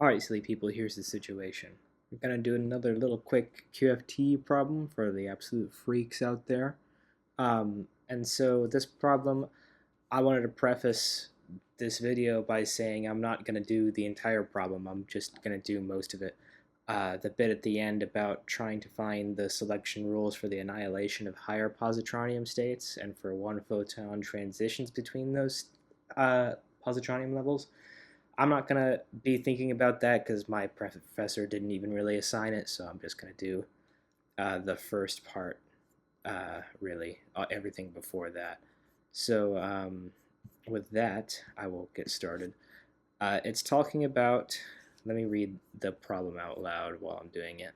Alright, silly people, here's the situation. We're gonna do another little quick QFT problem for the absolute freaks out there. And so this problem, I wanted to preface this video by saying I'm not gonna do the entire problem, I'm just gonna do most of it. The bit at the end about trying to find the selection rules for the annihilation of higher positronium states and for one photon transitions between those positronium levels. I'm not going to be thinking about that because my professor didn't even really assign it, so I'm just going to do the first part, really, everything before that. So with that, I will get started. It's talking about, let me read the problem out loud while I'm doing it.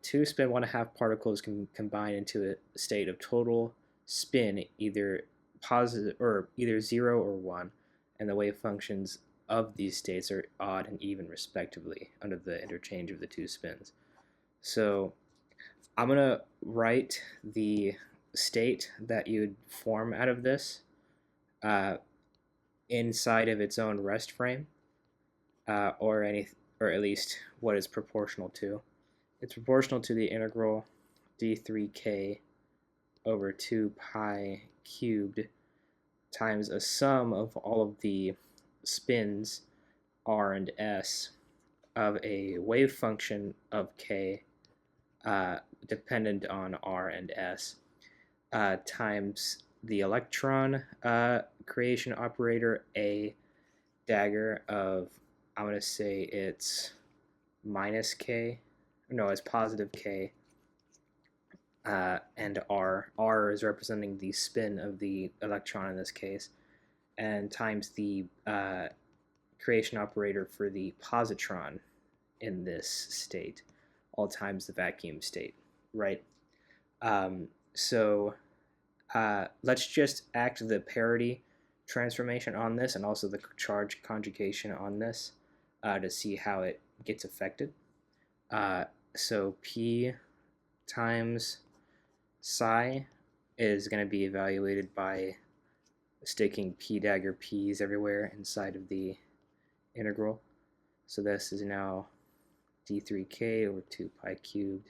Two spin 1.5 particles can combine into a state of total spin, either positive or either 0 or 1, and the wave functions of these states are odd and even respectively under the interchange of the two spins. So I'm going to write the state that you would form out of this uh, inside of its own rest frame, or or at least what it's proportional to. It's proportional to the integral d3k over 2 pi cubed times a sum of all of the spins r and s of a wave function of k dependent on r and s times the electron creation operator a dagger of, I'm going to say it's minus k, no, it's positive k, and r. R is representing the spin of the electron in this case, and times the creation operator for the positron in this state, all times the vacuum state, right? So let's just act the parity transformation on this and also the charge conjugation on this to see how it gets affected. So P times psi is going to be evaluated by sticking p dagger p's everywhere inside of the integral. So this is now d3k over 2 pi cubed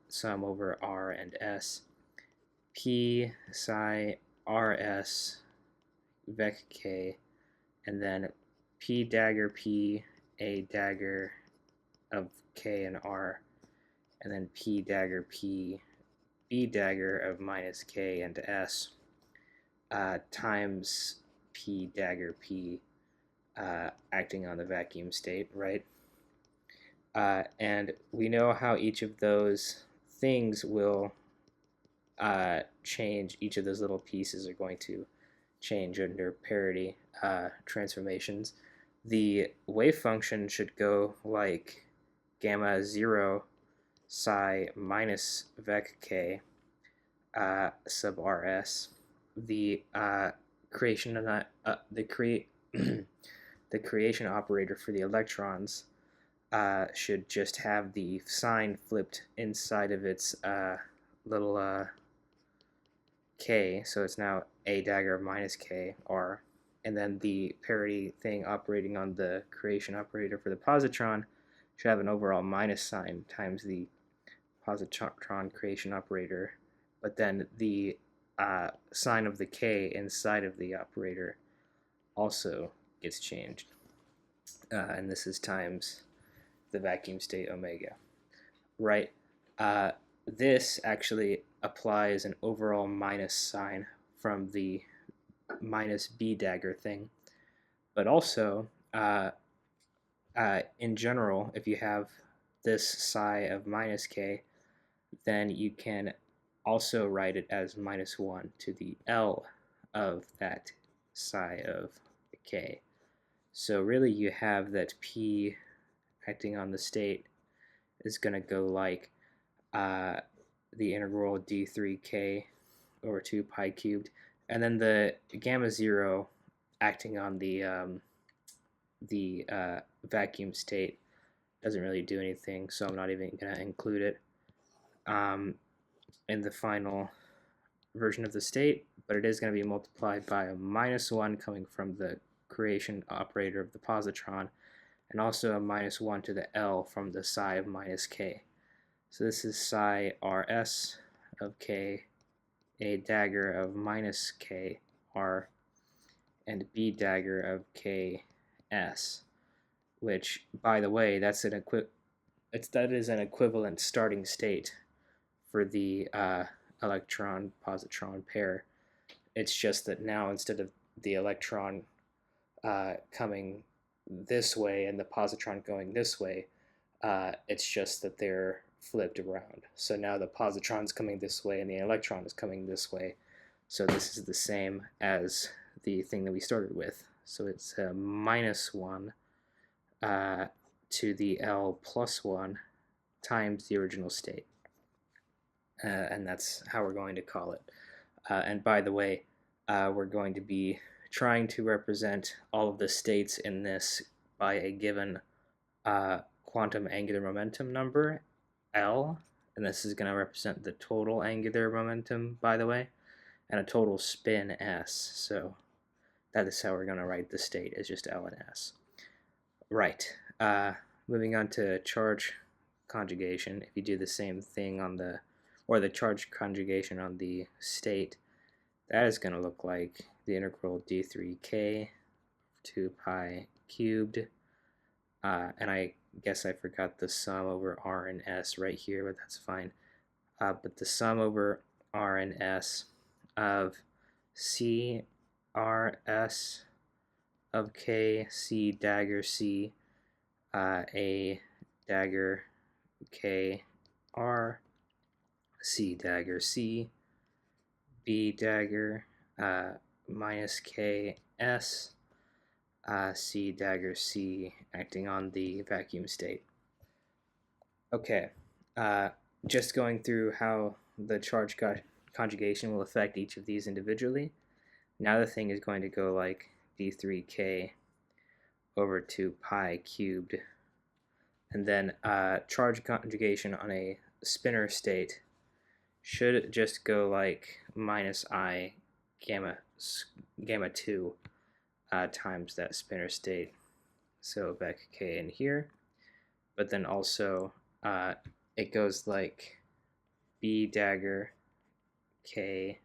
sum over r and s. P psi rs vec k, and then p dagger p a dagger of k and r, and then p dagger p b dagger of minus k and s times p dagger p acting on the vacuum state, right? And we know how each of those things will change. Each of those little pieces are going to change under parity transformations. The wave function should go like gamma 0 psi minus vec k sub rs. The creation of that, the creation operator for the electrons should just have the sign flipped inside of its little k, so it's now a dagger of minus k r, and then the parity thing operating on the creation operator for the positron should have an overall minus sign times the positron creation operator, but then the sign of the k inside of the operator also gets changed, and this is times the vacuum state omega, right? This actually applies an overall minus sign from the minus b dagger thing, but also in general, if you have this psi of minus k, then you can also write it as minus 1 to the L of that psi of k. So really you have that P acting on the state is going to go like the integral d3k over 2 pi cubed, and then the gamma 0 acting on the vacuum state doesn't really do anything, so I'm not even going to include it in the final version of the state, but it is going to be multiplied by a minus 1 coming from the creation operator of the positron, and also a minus 1 to the L from the psi of minus k. So this is psi rs of k, a dagger of minus k r, and b dagger of k s, which, by the way, that is an equivalent starting state for the electron-positron pair. It's just that now, instead of the electron coming this way and the positron going this way, it's just that they're flipped around. So now the positron's coming this way and the electron is coming this way. So this is the same as the thing that we started with. So it's a minus 1 to the L plus 1 times the original state. And that's how we're going to call it. And by the way, we're going to be trying to represent all of the states in this by a given quantum angular momentum number, L, and this is going to represent the total angular momentum, by the way, and a total spin, S. So that is how we're going to write the state, is just L and S. Right. Moving on to charge conjugation. If you do the same thing on the charge conjugation on the state, that is going to look like the integral d3k 2 pi cubed, and I guess I forgot the sum over r and s right here, but that's fine. But the sum over r and s of c r s of k c dagger c a dagger k r c dagger c b dagger minus k s c dagger c acting on the vacuum state. Okay, just going through how the charge conjugation will affect each of these individually. Now the thing is going to go like d3k over 2 pi cubed, and then charge conjugation on a spinor state should just go like minus I gamma 2 times that spinor state. So back k in here, but then also it goes like b dagger k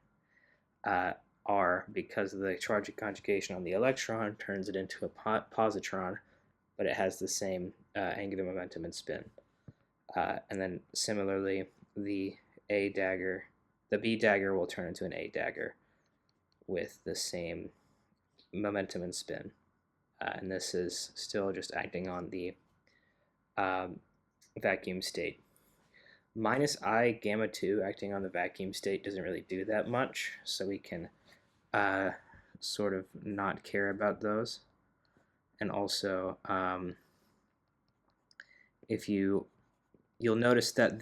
r, because of the charge conjugation on the electron turns it into a positron, but it has the same angular momentum and spin. And then similarly, the b dagger will turn into an a dagger with the same momentum and spin. And this is still just acting on the vacuum state. Minus I gamma 2 acting on the vacuum state doesn't really do that much, so we can sort of not care about those. And also, if you'll notice that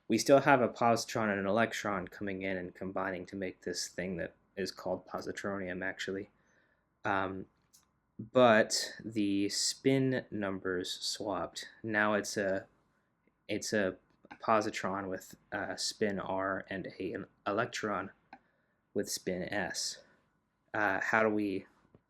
we still have a positron and an electron coming in and combining to make this thing that is called positronium, actually. But the spin numbers swapped. Now it's a positron with spin r and an electron with spin s. How do we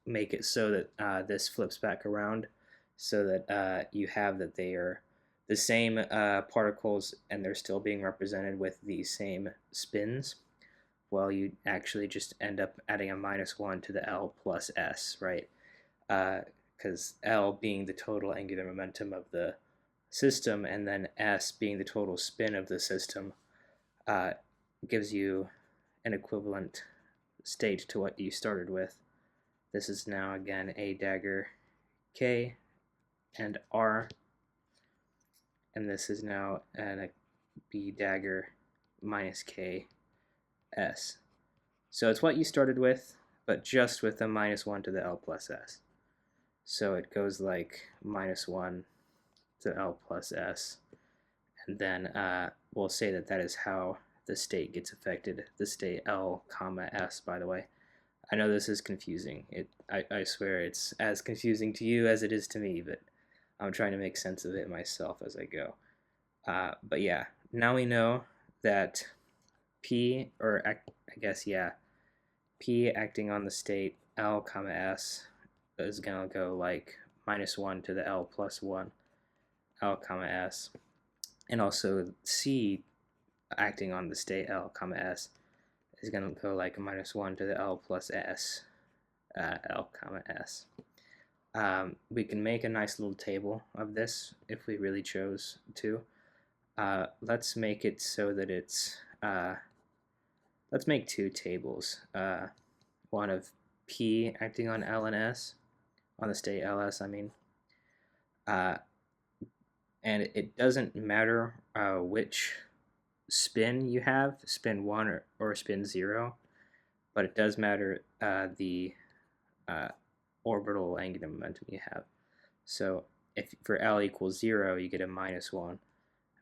make it so that this flips back around, so that you have that they are the same particles and they're still being represented with the same spins? Well, you actually just end up adding a minus 1 to the L plus S, right? Because L being the total angular momentum of the system, and then S being the total spin of the system, gives you an equivalent state to what you started with. This is now again a dagger K and R, and this is now a B dagger minus K S. So it's what you started with, but just with a minus 1 to the L plus S. So it goes like minus 1 to L plus S, and then we'll say that that is how the state gets affected, the state L comma S, by the way. I know this is confusing. I swear it's as confusing to you as it is to me, but I'm trying to make sense of it myself as I go. But yeah, now we know that P, or I guess, yeah, P acting on the state L comma S is going to go like minus 1 to the L plus 1, L comma S. And also C acting on the state L comma S is going to go like minus 1 to the L plus S, L comma S. We can make a nice little table of this if we really chose to. Let's make it so that it's, let's make two tables. One of P acting on L and S, on the state LS, I mean. And it doesn't matter which spin you have, spin 1 or spin 0, but it does matter the orbital angular momentum you have. So if for L equals 0, you get a minus 1.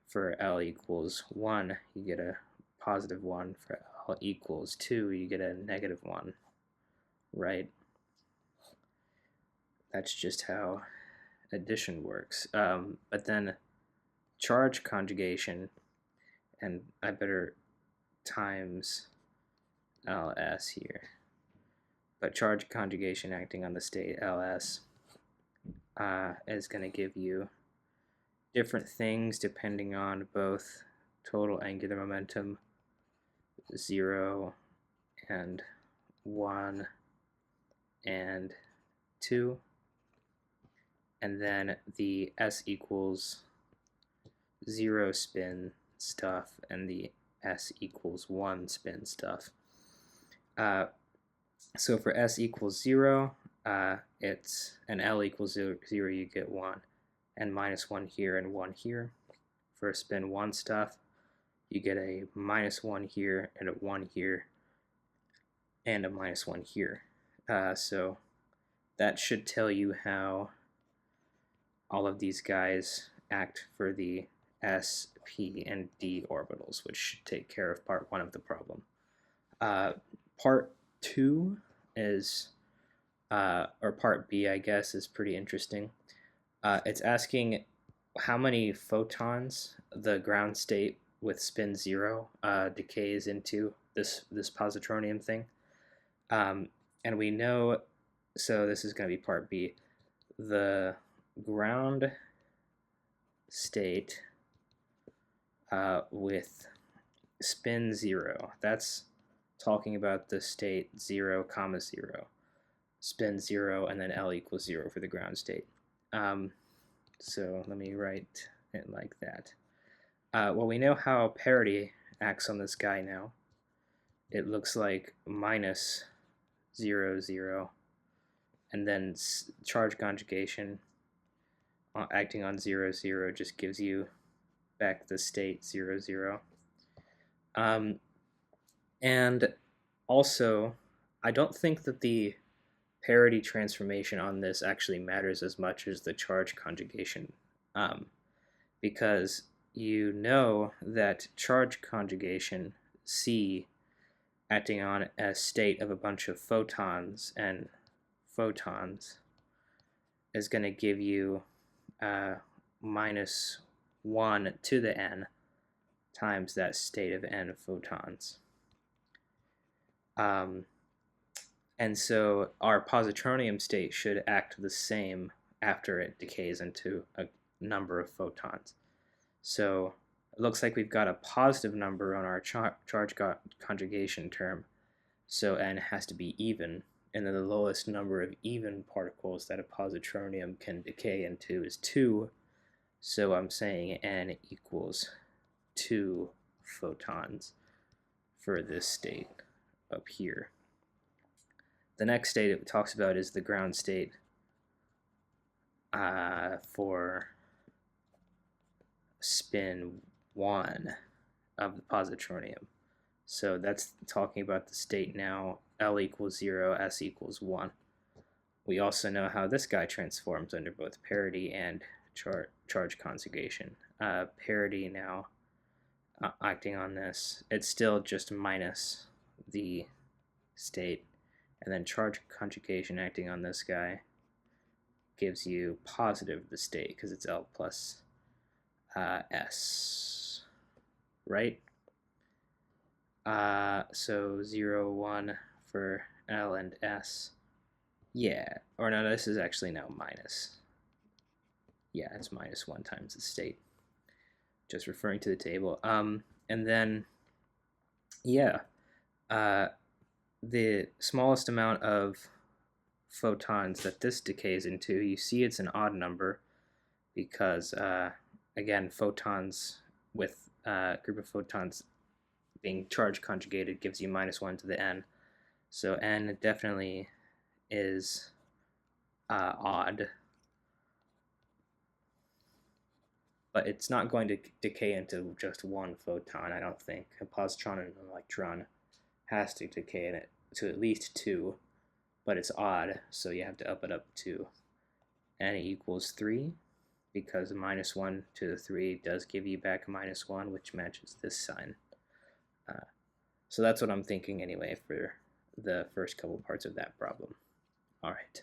For L equals 1, you get a positive 1. For L equals 2, you get a negative 1, right? That's just how addition works. But then charge conjugation, and I better times LS here. But charge conjugation acting on the state LS is going to give you different things depending on both total angular momentum 0 and 1 and 2, and then the S equals 0 spin stuff and the S equals 1 spin stuff. So for S equals 0, it's an L equals 0, you get 1, and minus 1 here and 1 here. For spin 1 stuff, you get a minus 1 here and a 1 here and a minus 1 here. So that should tell you how all of these guys act for the S, P, and D orbitals, which should take care of part 1 of the problem. Part 2 is, or part B, I guess, is pretty interesting. It's asking how many photons the ground state with spin 0 decays into this positronium thing. And we know, so this is going to be part B, the ground state with spin 0, that's talking about the state 0, comma 0, spin 0, and then L equals 0 for the ground state. So let me write it like that. Well, we know how parity acts on this guy now. It looks like minus 0, 0, and then charge conjugation acting on 0, 0 just gives you back the state 0, 0. And also, I don't think that the parity transformation on this actually matters as much as the charge conjugation, because you know that charge conjugation, C, acting on a state of a bunch of photons and photons, is going to give you minus 1 to the n times that state of n photons. And so our positronium state should act the same after it decays into a number of photons. So it looks like we've got a positive number on our charge conjugation term, so n has to be even, and then the lowest number of even particles that a positronium can decay into is 2, so I'm saying n equals 2 photons for this state up here. The next state it talks about is the ground state for spin 1 of the positronium. So that's talking about the state now, L equals 0, S equals 1. We also know how this guy transforms under both parity and charge conjugation. Parity now acting on this, it's still just minus the state, and then charge conjugation acting on this guy gives you positive the state because it's L plus S, right? So 0, 1 for L and S. Yeah, or no, this is actually now minus. yeah, it's minus 1 times the state. Just referring to the table. And then, yeah, the smallest amount of photons that this decays into, you see it's an odd number because, again, photons with a group of photons being charge conjugated gives you minus 1 to the n. So n definitely is odd, but it's not going to decay into just one photon, I don't think. A positron and an electron has to decay in it to at least 2, but it's odd, so you have to up it up to n equals 3, because minus 1 to the 3 does give you back a minus 1, which matches this sign. So that's what I'm thinking anyway for the first couple parts of that problem. All right.